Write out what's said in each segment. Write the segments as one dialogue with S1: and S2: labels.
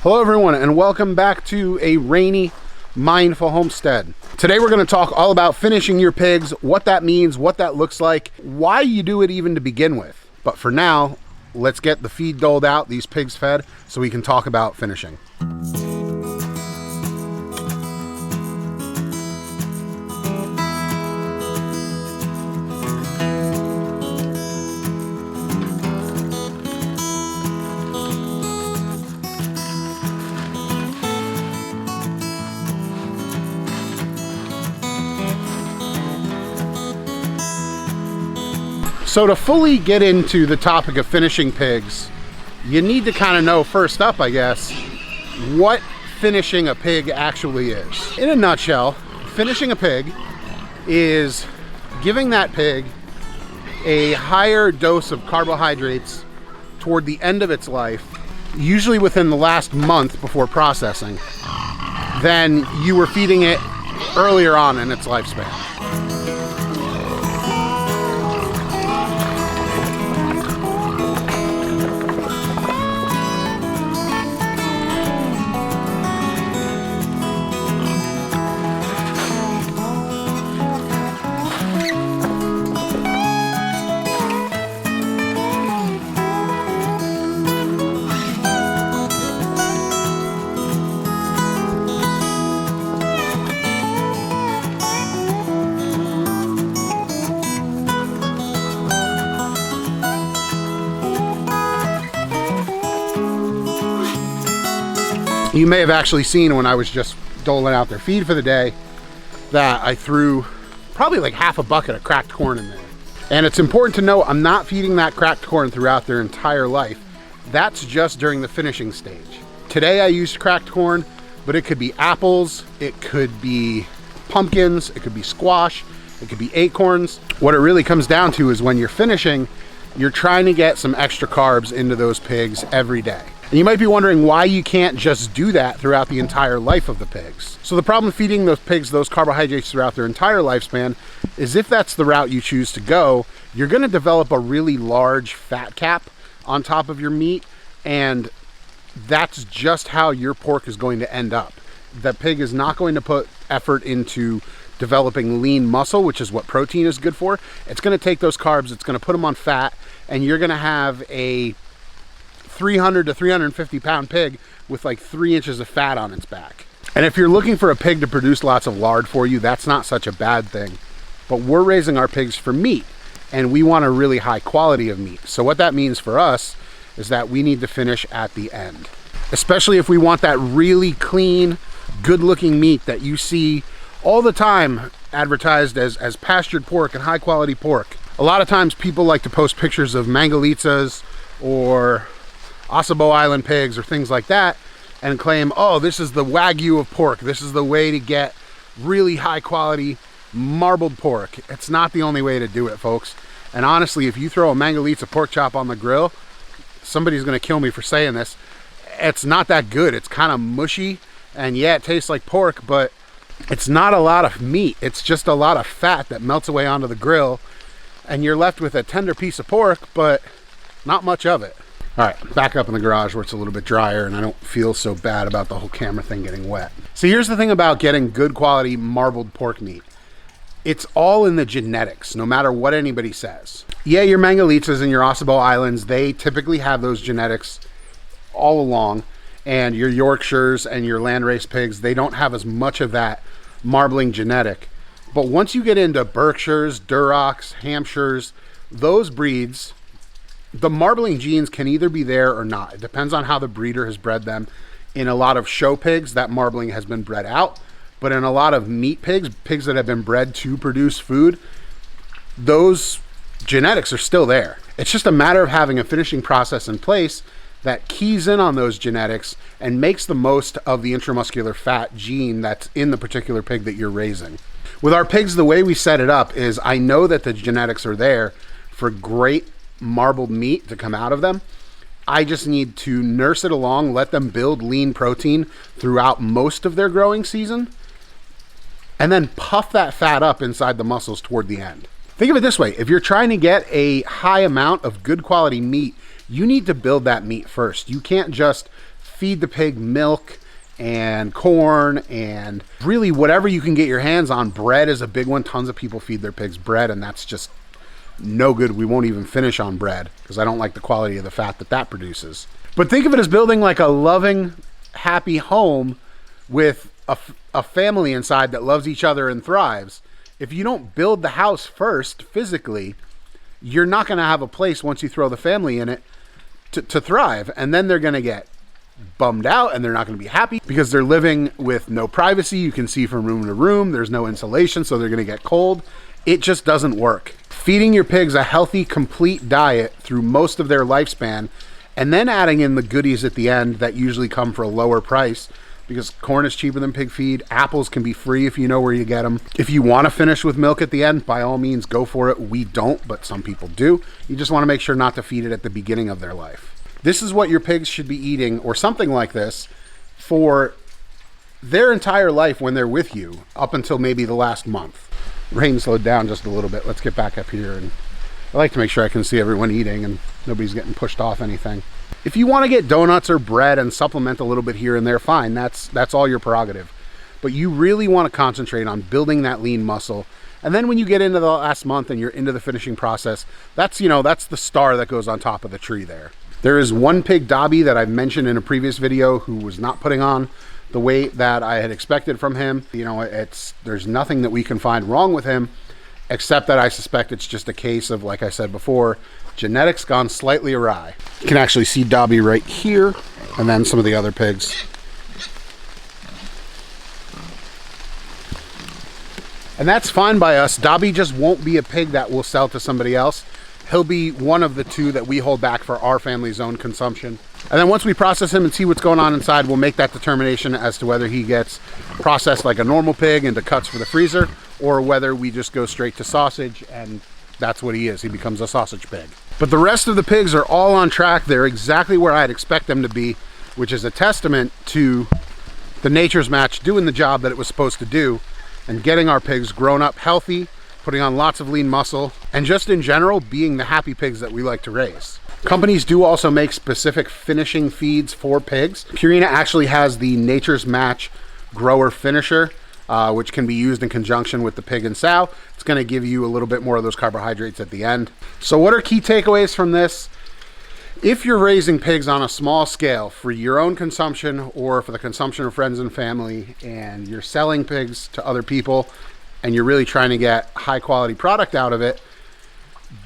S1: Hello everyone, and welcome back to a rainy, mindful homestead. Today we're going to talk all about finishing your pigs, what that means, what that looks like, why you do it even to begin with. But for now, let's get the feed doled out, these pigs fed, so we can talk about finishing. So to fully get into the topic of finishing pigs, you need to kind of know first up, I guess, what finishing a pig actually is. In a nutshell, finishing a pig is giving that pig a higher dose of carbohydrates toward the end of its life, usually within the last month before processing, than you were feeding it earlier on in its lifespan. You may have actually seen when I was just doling out their feed for the day that I threw probably like half a bucket of cracked corn in there. And it's important to know I'm not feeding that cracked corn throughout their entire life. That's just during the finishing stage. Today I used cracked corn, but it could be apples, it could be pumpkins, it could be squash, it could be acorns. What it really comes down to is when you're finishing, you're trying to get some extra carbs into those pigs every day. And you might be wondering why you can't just do that throughout the entire life of the pigs. So the problem feeding those pigs those carbohydrates throughout their entire lifespan is if that's the route you choose to go, you're going to develop a really large fat cap on top of your meat, and that's just how your pork is going to end up. The pig is not going to put effort into developing lean muscle, which is what protein is good for. It's going to take those carbs, it's going to put them on fat, and you're going to have a 300 to 350 pound pig with like 3 inches of fat on its back. And if you're looking for a pig to produce lots of lard for you, that's not such a bad thing. But we're raising our pigs for meat, and we want a really high quality of meat. So what that means for us is that we need to finish at the end, especially if we want that really clean, good looking meat that you see all the time advertised as pastured pork and high quality pork. A lot of times people like to post pictures of Mangalitsa's or Ossabaw Island pigs or things like that and claim, oh, this is the Wagyu of pork. This is the way to get really high quality marbled pork. It's not the only way to do it, folks. And honestly, if you throw a Mangalitsa pork chop on the grill, somebody's gonna kill me for saying this, it's not that good. It's kind of mushy, and yeah, it tastes like pork, but it's not a lot of meat. It's just a lot of fat that melts away onto the grill, and you're left with a tender piece of pork, but not much of it. All right, back up in the garage where it's a little bit drier and I don't feel so bad about the whole camera thing getting wet. So here's the thing about getting good quality marbled pork meat. It's all in the genetics, no matter what anybody says. Yeah, your Mangalitsas and your Ossabaw Islands, they typically have those genetics all along. And your Yorkshires and your landrace pigs, they don't have as much of that marbling genetic. But once you get into Berkshires, Durocs, Hampshires, those breeds, the marbling genes can either be there or not. It depends on how the breeder has bred them. In a lot of show pigs, that marbling has been bred out. But in a lot of meat pigs, pigs that have been bred to produce food, those genetics are still there. It's just a matter of having a finishing process in place that keys in on those genetics and makes the most of the intramuscular fat gene that's in the particular pig that you're raising. With our pigs, the way we set it up is I know that the genetics are there for great marbled meat to come out of them. I just need to nurse it along, let them build lean protein throughout most of their growing season, and then puff that fat up inside the muscles toward the end. Think of it this way. If you're trying to get a high amount of good quality meat, you need to build that meat first. You can't just feed the pig milk and corn and really whatever you can get your hands on. Bread is a big one. Tons of people feed their pigs bread, and that's just no good. We won't even finish on bread because I don't like the quality of the fat that that produces. But think of it as building like a loving, happy home with a family inside that loves each other and thrives. If you don't build the house first physically, you're not going to have a place once you throw the family in it to thrive. And then they're going to get bummed out and they're not going to be happy because they're living with no privacy. You can see from room to room. There's no insulation, so they're going to get cold. It just doesn't work. Feeding your pigs a healthy, complete diet through most of their lifespan, and then adding in the goodies at the end that usually come for a lower price, because corn is cheaper than pig feed. Apples can be free if you know where you get them. If you want to finish with milk at the end, by all means, go for it. We don't, but some people do. You just want to make sure not to feed it at the beginning of their life. This is what your pigs should be eating, or something like this, for their entire life when they're with you, up until maybe the last month. Rain slowed down just a little bit. Let's get back up here, and I like to make sure I can see everyone eating and nobody's getting pushed off anything. If you want to get donuts or bread and supplement a little bit here and there, fine. That's all your prerogative. But you really want to concentrate on building that lean muscle. And then when you get into the last month and you're into the finishing process, that's the star that goes on top of the tree there. There is one pig, Dobby, that I've mentioned in a previous video, who was not putting on the weight that I had expected from him. There's nothing that we can find wrong with him, except that I suspect it's just a case of, like I said before, genetics gone slightly awry. You can actually see Dobby right here, and then some of the other pigs. And that's fine by us. Dobby just won't be a pig that we'll sell to somebody else. He'll be one of the two that we hold back for our family's own consumption. And then once we process him and see what's going on inside, we'll make that determination as to whether he gets processed like a normal pig into cuts for the freezer, or whether we just go straight to sausage, and that's what he is. He becomes a sausage pig. But the rest of the pigs are all on track. They're exactly where I'd expect them to be, which is a testament to the Nature's Match doing the job that it was supposed to do and getting our pigs grown up healthy, putting on lots of lean muscle, and just in general being the happy pigs that we like to raise. Companies do also make specific finishing feeds for pigs. Purina actually has the Nature's Match Grower Finisher, which can be used in conjunction with the pig and sow. It's going to give you a little bit more of those carbohydrates at the end. So what are key takeaways from this? If you're raising pigs on a small scale for your own consumption or for the consumption of friends and family, and you're selling pigs to other people and you're really trying to get high quality product out of it,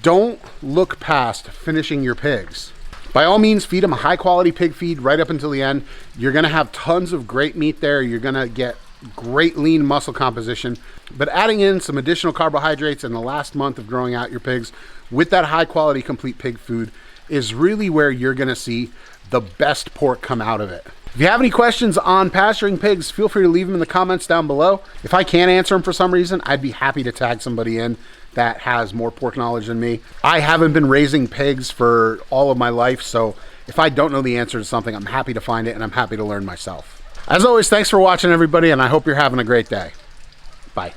S1: don't look past finishing your pigs. By all means, feed them a high quality pig feed right up until the end. You're going to have tons of great meat there. You're going to get great lean muscle composition, but adding in some additional carbohydrates in the last month of growing out your pigs with that high quality complete pig food is really where you're going to see the best pork come out of it. If you have any questions on pasturing pigs, feel free to leave them in the comments down below. If I can't answer them for some reason, I'd be happy to tag somebody in that has more pork knowledge than me. I haven't been raising pigs for all of my life, so if I don't know the answer to something, I'm happy to find it and I'm happy to learn myself. As always, thanks for watching, everybody, and I hope you're having a great day. Bye.